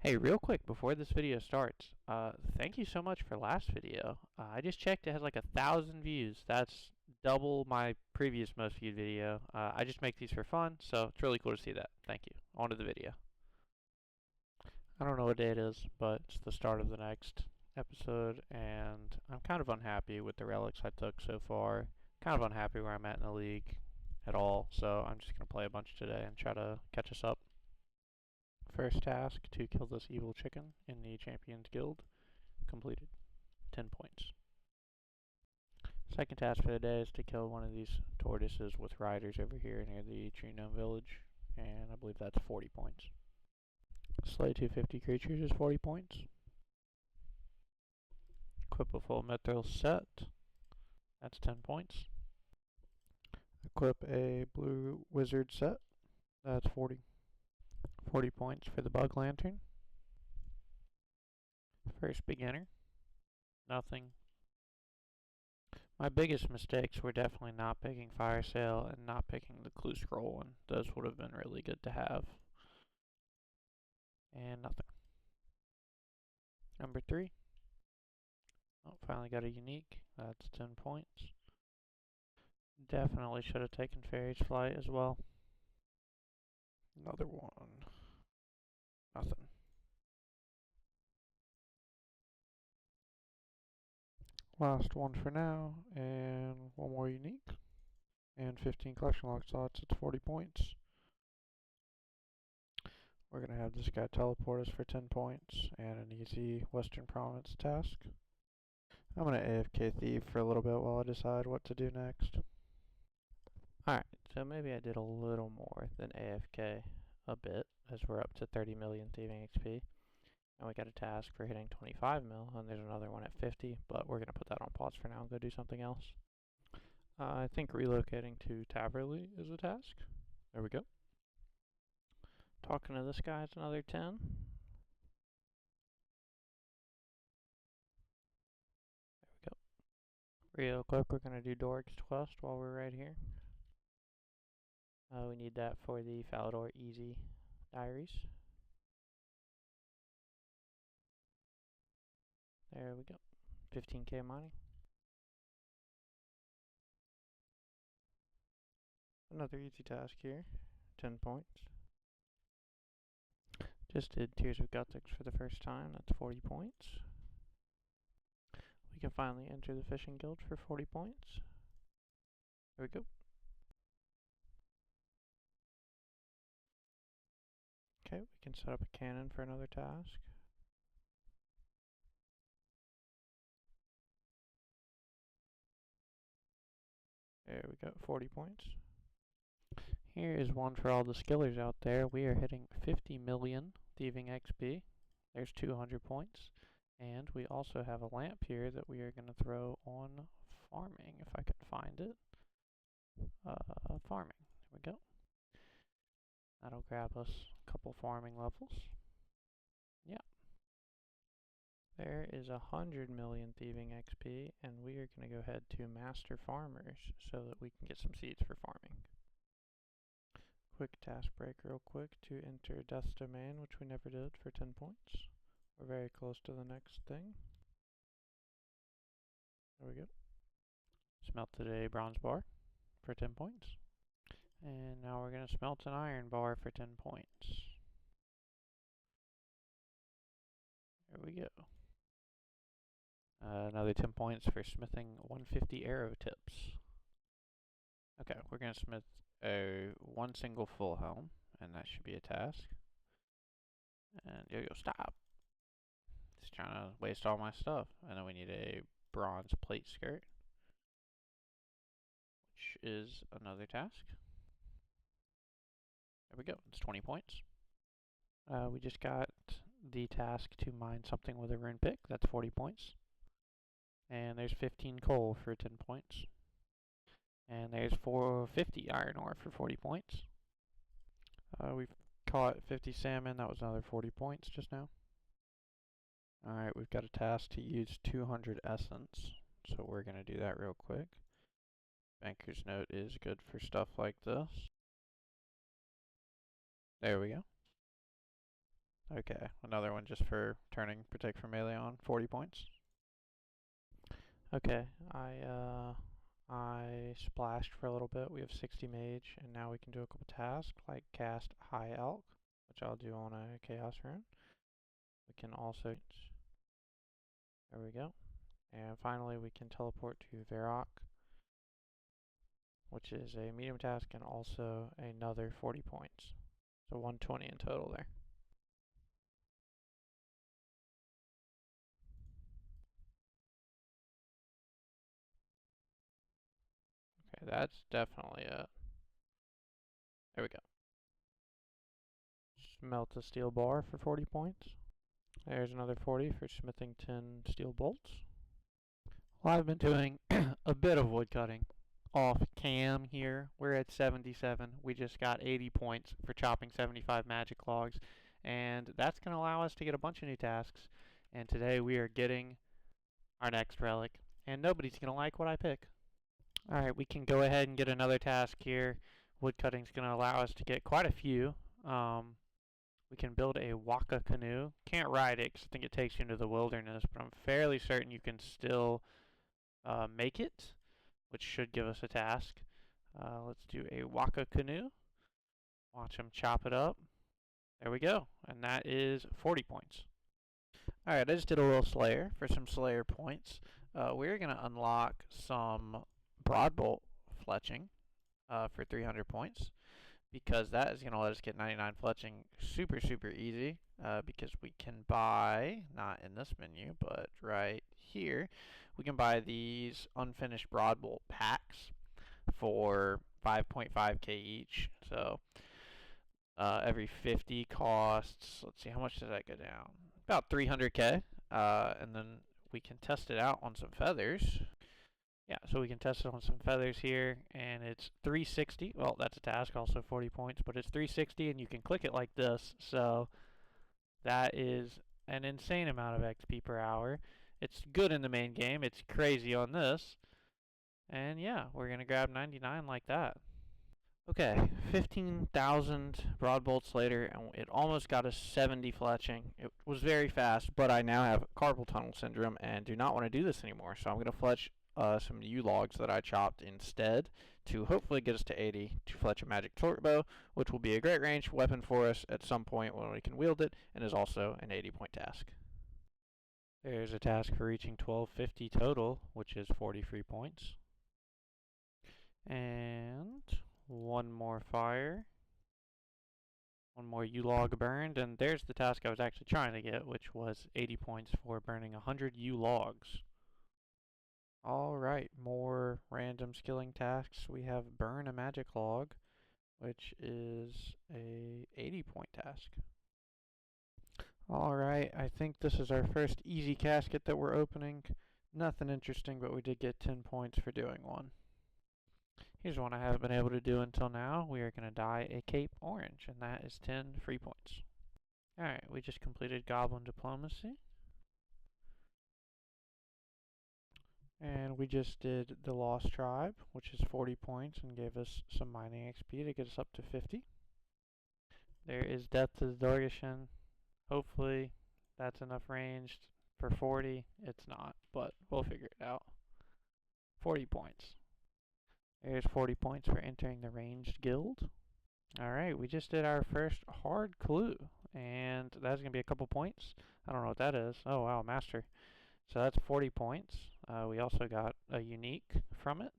Hey, real quick before this video starts, thank you so much for last video. I just checked; it has like 1,000 views. That's double my previous most viewed video. I just make these for fun, so it's really cool to see that. Thank you. On to the video. I don't know what day it is, but it's the start of the next episode, and I'm kind of unhappy with the relics I took so far. Kind of unhappy where I'm at in the league at all, so I'm just gonna play a bunch today and try to catch us up. First task, to kill this evil chicken in the Champions Guild. Completed. 10 points. Second task for the day is to kill one of these tortoises with riders over here near the Tree Gnome Village, and I believe that's 40 points. Slay 250 creatures is 40 points. Equip a full mithril set. That's 10 points. Equip a blue wizard set. That's 40. 40 points for the bug lantern. First beginner. Nothing. My biggest mistakes were definitely not picking Fire Sale and not picking the Clue Scroll, and those would have been really good to have. And nothing. Number 3. Oh, finally got a unique. That's 10 points. Definitely should have taken Fairy's Flight as well. Another one. Nothing. Last one for now, and one more unique. And 15 collection log slots, it's 40 points. We're going to have this guy teleport us for 10 points, and an easy Western Province task. I'm going to AFK Thief for a little bit while I decide what to do next. Alright, so maybe I did a little more than AFK a bit, as we're up to 30 million thieving XP. And we got a task for hitting 25 mil, and there's another one at 50, but we're going to put that on pause for now and go do something else. I think relocating to Taverley is a task. There we go. Talking to this guy is another 10. There we go. Real quick, we're going to do Dorg's Quest while we're right here. We need that for the Falador Easy Diaries. There we go. 15k money. Another easy task here. 10 points. Just did Tears of Guthix for the first time. That's 40 points. We can finally enter the Fishing Guild for 40 points. There we go. Okay, we can set up a cannon for another task. There we go, 40 points. Here is one for all the skillers out there. We are hitting 50 million thieving XP. There's 200 points. And we also have a lamp here that we are going to throw on farming, if I can find it. Farming. There we go. That'll grab us a couple farming levels. Yeah. There is 100 million thieving XP, and we are going to go ahead to Master Farmers so that we can get some seeds for farming. Quick task break real quick to enter Death's Domain, which we never did, for 10 points. We're very close to the next thing. There we go. Smelted a bronze bar for 10 points. And now we're going to smelt an iron bar for 10 points. There we go. Another 10 points for smithing 150 arrow tips. Okay, we're going to smith one single full helm, and that should be a task. And there you go, stop. Just trying to waste all my stuff. And then we need a bronze plate skirt, which is another task. There we go, it's 20 points. We just got the task to mine something with a rune pick, that's 40 points. And there's 15 coal for 10 points. And there's 450 iron ore for 40 points. We've caught 50 salmon, that was another 40 points just now. Alright, we've got a task to use 200 essence, so we're going to do that real quick. Banker's Note is good for stuff like this. There we go. Okay, another one just for turning Protect from Melee on, 40 points. Okay, I splashed for a little bit. We have 60 mage, and now we can do a couple tasks like cast High Elk, which I'll do on a Chaos rune. We can also, there we go. And finally, we can teleport to Varrock, which is a medium task and also another 40 points. So 120 in total there. Okay, that's definitely it. There we go. Smelt a steel bar for 40 points. There's another 40 for smithing 10 steel bolts. Well, I've been doing a bit of woodcutting off cam here. We're at 77. We just got 80 points for chopping 75 magic logs, and that's going to allow us to get a bunch of new tasks. And today we are getting our next relic, and nobody's going to like what I pick. Alright, we can go ahead and get another task here. Woodcutting's going to allow us to get quite a few. We can build a waka canoe. Can't ride it because I think it takes you into the wilderness, but I'm fairly certain you can still make it, which should give us a task. Let's do a waka canoe. Watch them chop it up. There we go. And that is 40 points. Alright, I just did a little Slayer for some Slayer points. We're going to unlock some Broadbolt fletching for 300 points, because that is going to let us get 99 fletching super, super easy, because we can buy, not in this menu, but right here, we can buy these unfinished Broadbolt packs for 5.5k each. So every 50 costs, let's see, how much does that go down? About 300k. And then we can test it out on some feathers. Yeah, so we can test it on some feathers here, and it's 360. Well, that's a task, also 40 points, but it's 360, and you can click it like this. So that is an insane amount of XP per hour. It's good in the main game. It's crazy on this. And yeah, we're going to grab 99 like that. Okay, 15,000 broad bolts later, and it almost got us 70 fletching. It was very fast, but I now have carpal tunnel syndrome and do not want to do this anymore. So I'm going to fletch some yew logs that I chopped instead to hopefully get us to 80 to fletch a magic short bow, which will be a great range weapon for us at some point when we can wield it, and is also an 80-point task. There's a task for reaching 1250 total, which is 43 points. And one more fire. One more yew log burned, and there's the task I was actually trying to get, which was 80 points for burning 100 yew logs. Alright, more random skilling tasks. We have burn a magic log, which is a 80-point task. Alright, I think this is our first easy casket that we're opening. Nothing interesting, but we did get 10 points for doing one. Here's one I haven't been able to do until now. We are going to dye a cape orange, and that is 10 free points. Alright, we just completed Goblin Diplomacy. And we just did the Lost Tribe, which is 40 points and gave us some mining XP to get us up to 50. There is Depth to the Dorgeshen. Hopefully that's enough range for 40. It's not, but we'll figure it out. 40 points. There's 40 points for entering the ranged guild. Alright, we just did our first hard clue, and that's going to be a couple points. I don't know what that is. Oh wow, master. So that's 40 points. We also got a unique from it,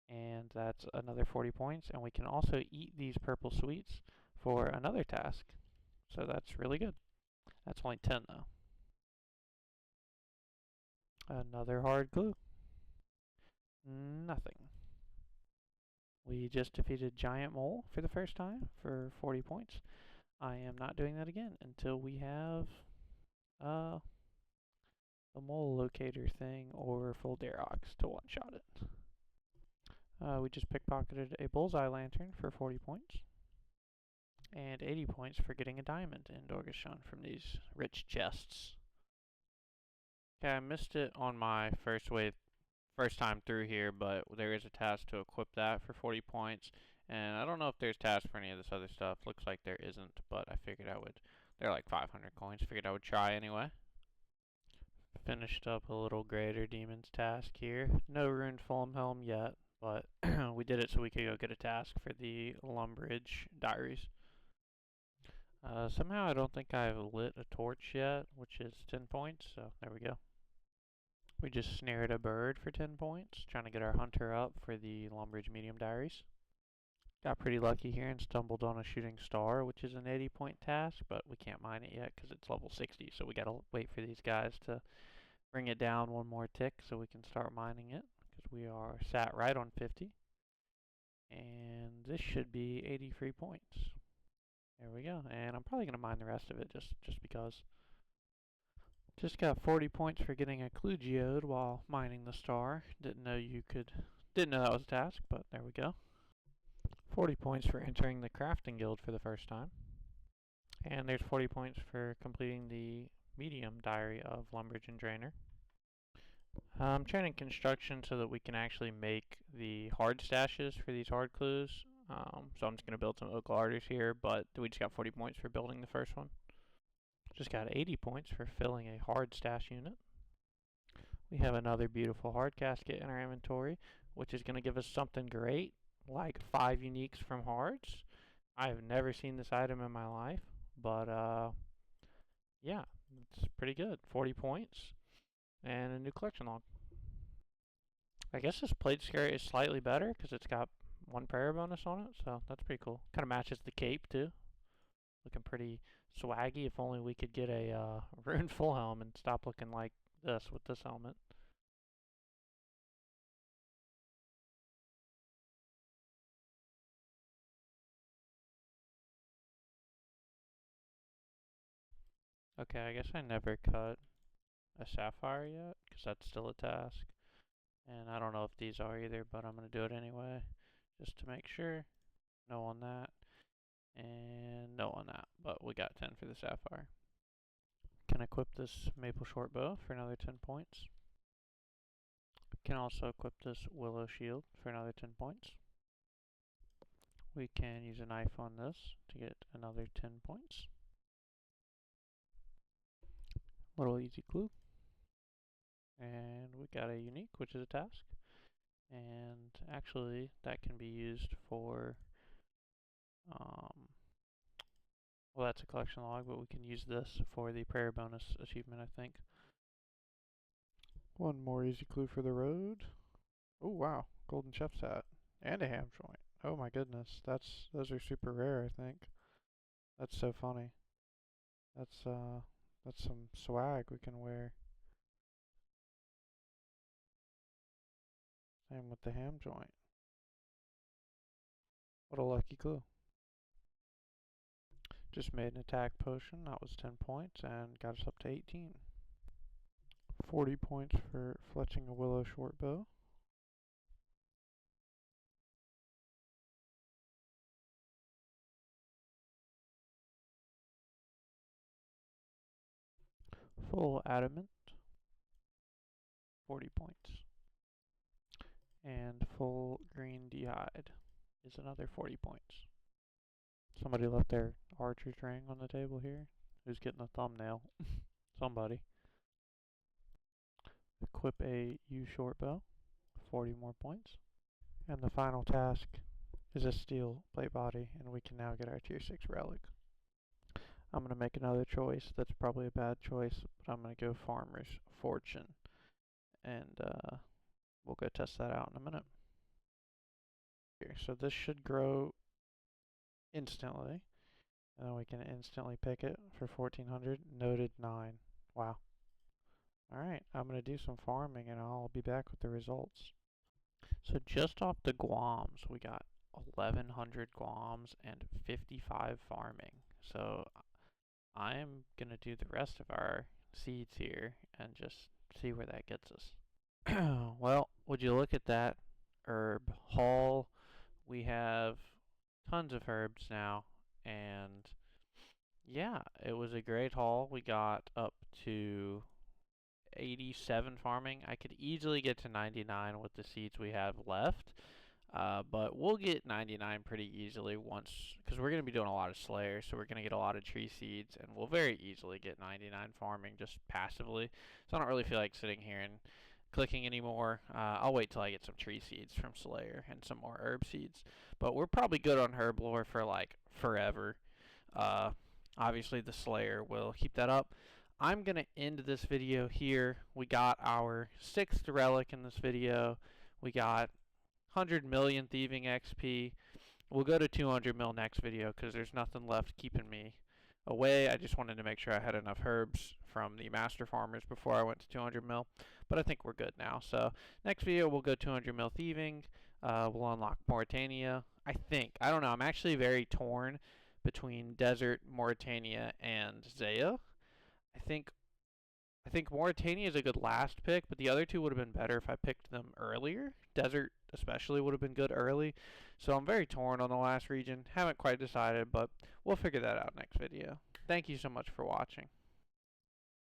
and that's another 40 points. And we can also eat these purple sweets for another task. So that's really good. That's only 10 though. Another hard clue. Nothing. We just defeated Giant Mole for the first time for 40 points. I am not doing that again until we have the mole locator thing or full Darox to one-shot it. We just pickpocketed a bullseye lantern for 40 points. And 80 points for getting a diamond in Dorgeshen from these rich chests. Okay, I missed it on my first time through here, but there is a task to equip that for 40 points. And I don't know if there's tasks for any of this other stuff. Looks like there isn't, but I figured I would They're like 500 coins. Figured I would try anyway. Finished up a little greater demon's task here. No ruined Fulham Helm yet, but we did it so we could go get a task for the Lumbridge Diaries. Somehow I don't think I've lit a torch yet, which is 10 points, so there we go. We just snared a bird for 10 points, trying to get our hunter up for the Lumbridge Medium Diaries. Got pretty lucky here and stumbled on a shooting star, which is an 80-point task, but we can't mine it yet because it's level 60, so we gotta wait for these guys to bring it down one more tick so we can start mining it, because we are sat right on 50. And this should be 80 free points. There we go, and I'm probably going to mine the rest of it just because. Just got 40 points for getting a clue geode while mining the star. Didn't know that was a task, but there we go. 40 points for entering the crafting guild for the first time. And there's 40 points for completing the medium diary of Lumbridge and Drainer. I'm training construction so that we can actually make the hard stashes for these hard clues. So I'm just going to build some oak larders here, but we just got 40 points for building the first one. Just got 80 points for filling a hard stash unit. We have another beautiful hard casket in our inventory, which is going to give us something great, like 5 uniques from hards. I have never seen this item in my life, but yeah, it's pretty good. 40 points and a new collection log. I guess this plate scare is slightly better because it's got 1 prayer bonus on it, so that's pretty cool. Kind of matches the cape too. Looking pretty swaggy. If only we could get a ruined full helm and stop looking like this with this helmet. Okay, I guess I never cut a sapphire yet because that's still a task. And I don't know if these are either, but I'm going to do it anyway just to make sure. No on that. And no on that, but we got 10 for the sapphire. Can equip this maple short bow for another 10 points. Can also equip this willow shield for another 10 points. We can use a knife on this to get another 10 points. Little easy clue. And we got a unique, which is a task. And actually, that can be used for well, that's a collection log, but we can use this for the prayer bonus achievement, I think. One more easy clue for the road. Oh wow, golden chef's hat and a ham joint. Oh my goodness, those are super rare, I think. That's so funny. That's some swag we can wear. Same with the ham joint. What a lucky clue. Just made an attack potion, that was 10 points, and got us up to 18. 40 points for fletching a willow short bow. Full adamant, 40 points. And full green d'hide is another 40 points. Somebody left their archer's ring on the table here. Who's getting a thumbnail? Somebody. Equip a U short bow, 40 more points. And the final task is a steel plate body, and we can now get our tier 6 relic. I'm going to make another choice. That's probably a bad choice, but I'm going to go Farmer's Fortune. And we'll go test that out in a minute. Here, so this should grow instantly. And then we can instantly pick it for 1400. Noted 9. Wow. Alright, I'm going to do some farming and I'll be back with the results. So just off the guams, we got 1100 guams and 55 farming. So I'm going to do the rest of our seeds here and just see where that gets us. Well, would you look at that herb haul? We have tons of herbs now, and yeah, it was a great haul. We got up to 87 farming. I could easily get to 99 with the seeds we have left. But we'll get 99 pretty easily once, because we're going to be doing a lot of Slayer, so we're going to get a lot of tree seeds, and we'll very easily get 99 farming just passively. So I don't really feel like sitting here and clicking anymore. I'll wait till I get some tree seeds from Slayer and some more herb seeds. But we're probably good on herb lore for like forever. Uh, Obviously the Slayer will keep that up. I'm going to end this video here. We got our 6th relic in this video. We got 100 million thieving XP. We'll go to 200 mil next video because there's nothing left keeping me away. I just wanted to make sure I had enough herbs from the master farmers before I went to 200 mil, but I think we're good now. So next video we'll go 200 mil thieving. We'll unlock Mauritania. I think. I don't know. I'm actually very torn between Desert, Mauritania, and Zaya. I think Mauritania is a good last pick, but the other two would have been better if I picked them earlier. Desert especially would have been good early. So I'm very torn on the last region. Haven't quite decided, but we'll figure that out next video. Thank you so much for watching.